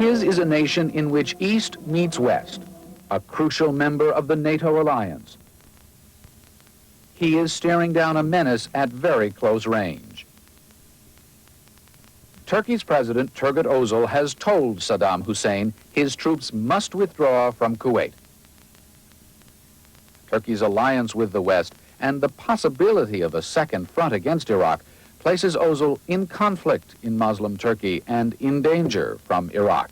His is a nation in which East meets West, a crucial member of the NATO alliance. He is staring down a menace at very close range. Turkey's President Turgut Özal has told Saddam Hussein his troops must withdraw from Kuwait. Turkey's alliance with the West and the possibility of a second front against Iraq places Özal in conflict in Muslim Turkey and in danger from Iraq.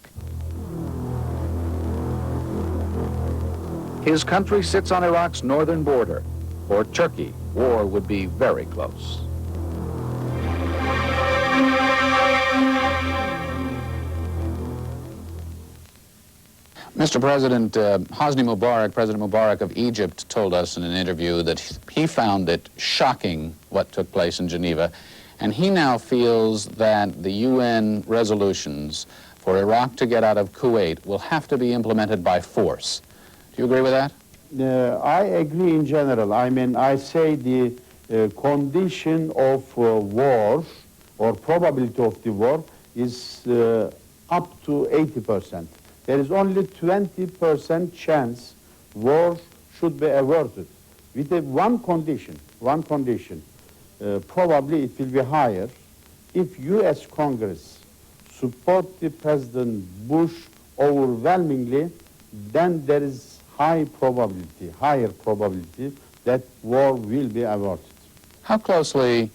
His country sits on Iraq's northern border. For Turkey, war would be very close. Mr. President, Hosni Mubarak, President Mubarak of Egypt, told us in an interview that he found it shocking what took place in Geneva, and he now feels that the UN resolutions for Iraq to get out of Kuwait will have to be implemented by force. Do you agree with that? I agree in general. I mean, I say the condition of war or probability of the war is up to 80%. There is only 20% chance war should be averted. With one condition, probably it will be higher if U.S. Congress support the President Bush overwhelmingly, then there is higher probability that war will be averted. How closely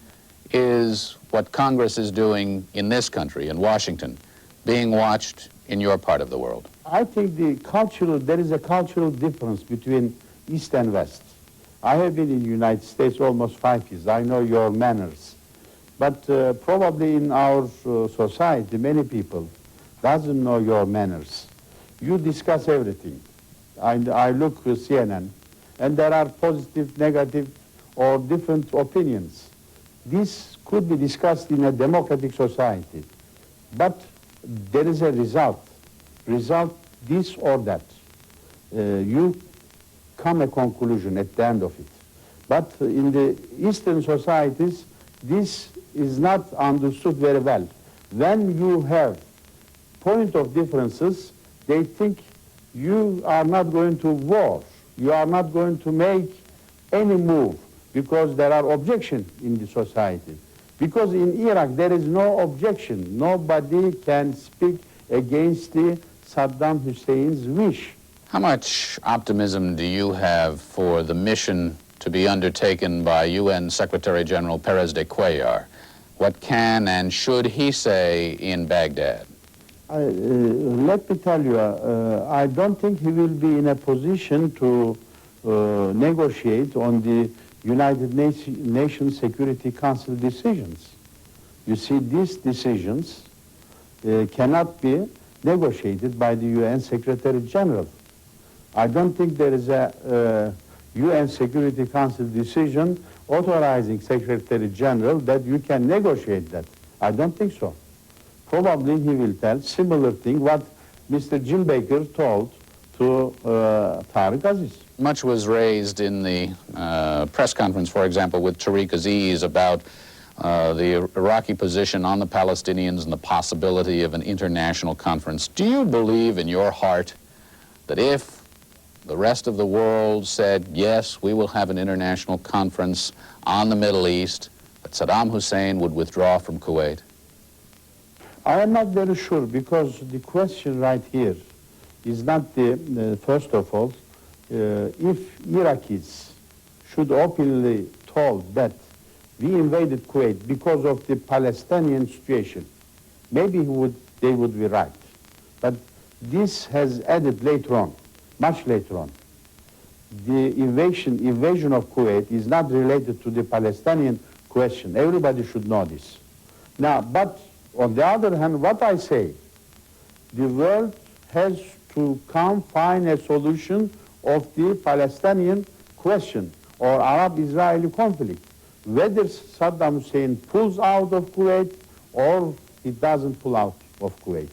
is what Congress is doing in this country, in Washington, being watched in your part of the world? I think there is a cultural difference between East and West. I have been in the United States almost 5 years. I know your manners. But probably in our society, many people doesn't know your manners. You discuss everything. I look at CNN, and there are positive, negative, or different opinions. This could be discussed in a democratic society, but there is a result, this or that. You come a conclusion at the end of it. But in the Eastern societies, this is not understood very well. When you have point of differences, they think you are not going to war. You are not going to make any move because there are objections in the society. Because in Iraq there is no objection. Nobody can speak against the Saddam Hussein's wish. How much optimism do you have for the mission to be undertaken by UN Secretary General Perez de Cuellar? What can and should he say in Baghdad? Let me tell you, I don't think he will be in a position to negotiate on the United Nations Security Council decisions. You see, these decisions cannot be negotiated by the UN Secretary General. I don't think there is a UN Security Council decision authorizing Secretary General that you can negotiate that. I don't think so. Probably he will tell similar thing what Mr. Jim Baker told to Tariq Aziz. Much was raised in the press conference, for example, with Tariq Aziz about the Iraqi position on the Palestinians and the possibility of an international conference. Do you believe in your heart that if the rest of the world said, yes, we will have an international conference on the Middle East, that Saddam Hussein would withdraw from Kuwait? I am not very sure, because the question right here is not the first of all, if Iraqis should openly told that we invaded Kuwait because of the Palestinian situation, maybe they would be right. But this has added later on, much later on. The invasion of Kuwait is not related to the Palestinian question. Everybody should know this. Now, but on the other hand, what I say, the world has to find a solution of the Palestinian question or Arab-Israeli conflict. Whether Saddam Hussein pulls out of Kuwait or he doesn't pull out of Kuwait.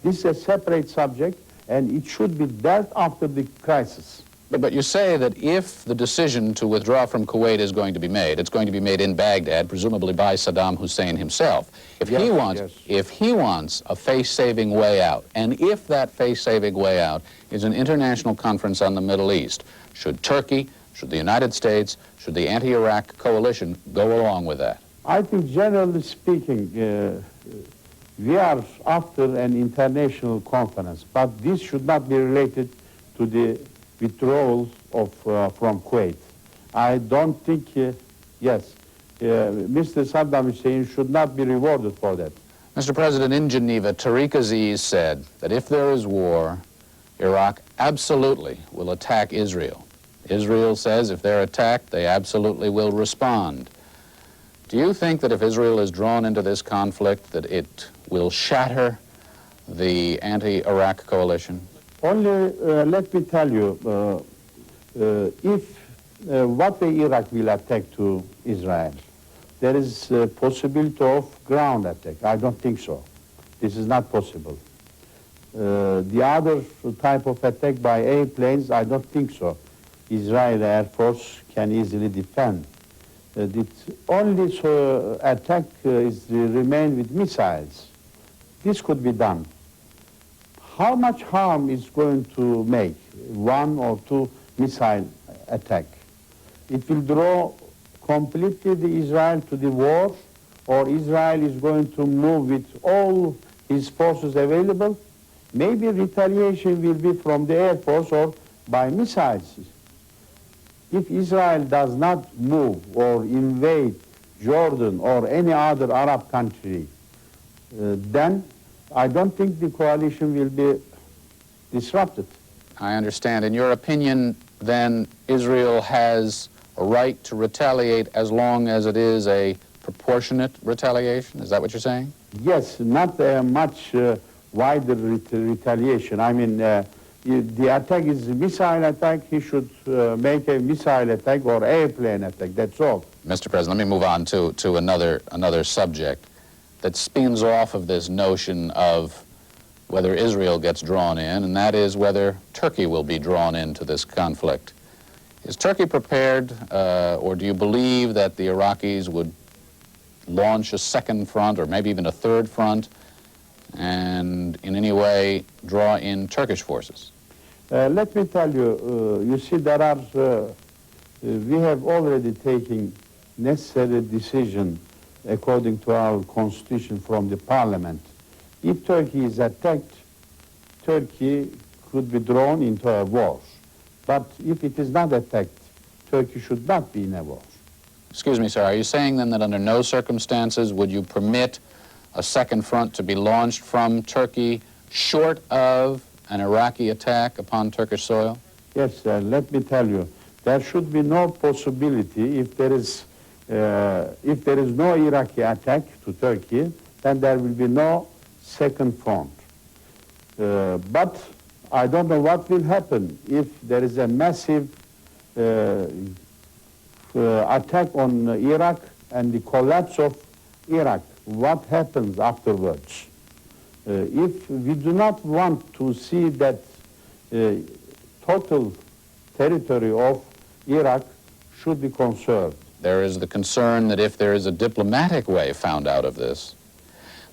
This is a separate subject, and it should be dealt after the crisis. But you say that if the decision to withdraw from Kuwait is going to be made, it's going to be made in Baghdad, presumably by Saddam Hussein himself. If he wants a face-saving way out, and if that face-saving way out is an international conference on the Middle East, should Turkey, should the United States, should the anti-Iraq coalition go along with that? I think, generally speaking, we are after an international conference, but this should not be related to the withdrawal from Kuwait. I don't think, yes, Mr. Saddam Hussein should not be rewarded for that. Mr. President, in Geneva, Tariq Aziz said that if there is war, Iraq absolutely will attack Israel. Israel says if they're attacked, they absolutely will respond. Do you think that if Israel is drawn into this conflict, that it will shatter the anti-Iraq coalition? Only let me tell you, if what way Iraq will attack to Israel, there is a possibility of ground attack. I don't think so. This is not possible. The other type of attack by airplanes, I don't think so. Israel Air Force can easily defend. The only attack is remain with missiles. This could be done. How much harm is going to make one or two missile attack? It will draw completely the Israel to the war, or Israel is going to move with all his forces available. Maybe retaliation will be from the Air Force or by missiles. If Israel does not move or invade Jordan or any other Arab country, then I don't think the coalition will be disrupted. I understand. In your opinion, then, Israel has a right to retaliate as long as it is a proportionate retaliation? Is that what you're saying? Yes, not much wider retaliation. I mean, the attack is a missile attack. He should make a missile attack or airplane attack. That's all. Mr. President, let me move on to another subject that spins off of this notion of whether Israel gets drawn in, and that is whether Turkey will be drawn into this conflict. Is Turkey prepared, or do you believe that the Iraqis would launch a second front, or maybe even a third front, and in any way draw in Turkish forces? Let me tell you, you see, there are, we have already taken necessary decision according to our constitution from the parliament. If Turkey is attacked, Turkey could be drawn into a war. But if it is not attacked, Turkey should not be in a war. Excuse me, sir, are you saying then that under no circumstances would you permit a second front to be launched from Turkey short of an Iraqi attack upon Turkish soil? Yes, let me tell you, there should be no possibility if there is no Iraqi attack to Turkey, then there will be no second front. But I don't know what will happen if there is a massive attack on Iraq and the collapse of Iraq. What happens afterwards? If we do not want to see that total territory of Iraq should be conserved. There is the concern that if there is a diplomatic way found out of this,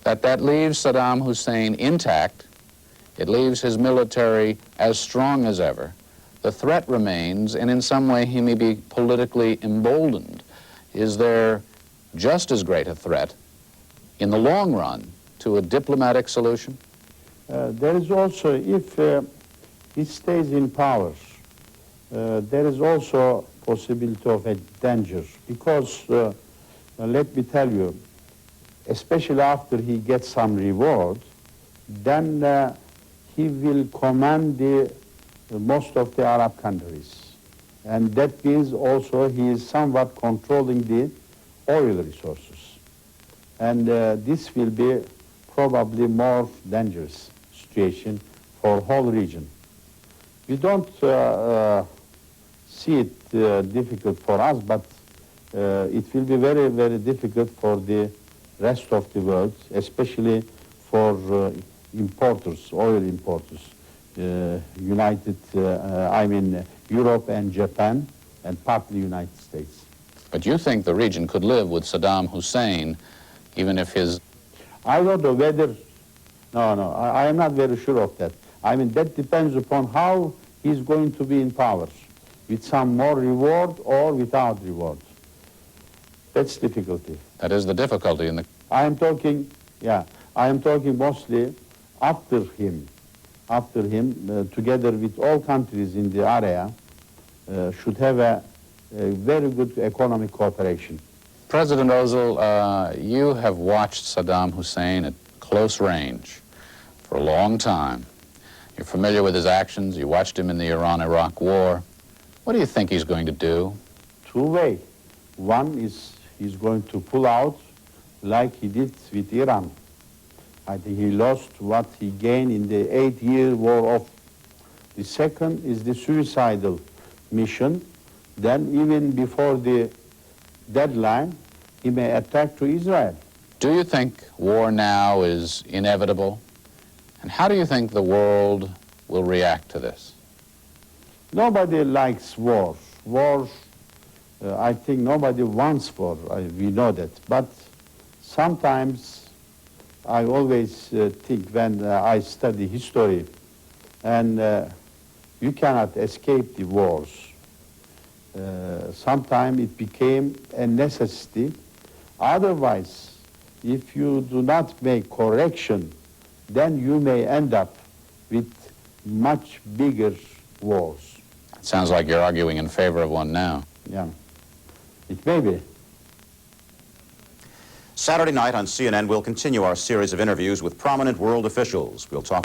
that leaves Saddam Hussein intact, it leaves his military as strong as ever. The threat remains, and in some way he may be politically emboldened. Is there just as great a threat in the long run to a diplomatic solution? There is also, if he stays in power, there is also possibility of a danger, because let me tell you, especially after he gets some reward, then he will command most of the Arab countries. And that means also he is somewhat controlling the oil resources. And this will be probably more dangerous situation for whole region. We don't see it difficult for us, but it will be very, very difficult for the rest of the world, especially for importers, oil importers, Europe and Japan, and partly United States. But you think the region could live with Saddam Hussein, even if his... I don't know whether, I am not very sure of that. I mean, that depends upon how he's going to be in power, with some more reward or without reward. That's difficulty. That is the difficulty in the... I am talking mostly after him, together with all countries in the area, should have a very good economic cooperation. President Özal, you have watched Saddam Hussein at close range for a long time. You're familiar with his actions. You watched him in the Iran-Iraq war. What do you think he's going to do? Two ways. One is he's going to pull out like he did with Iran. I think he lost what he gained in the 8-year war off. The second is the suicidal mission. Then even before the deadline, he may attack to Israel. Do you think war now is inevitable? And how do you think the world will react to this? Nobody likes wars. Wars, I think nobody wants war, we know that. But sometimes I always think when I study history, and you cannot escape the wars. Sometimes it became a necessity. Otherwise, if you do not make correction, then you may end up with much bigger wars. It sounds like you're arguing in favor of one now. Yeah, it may be. Saturday night on CNN, we'll continue our series of interviews with prominent world officials. We'll talk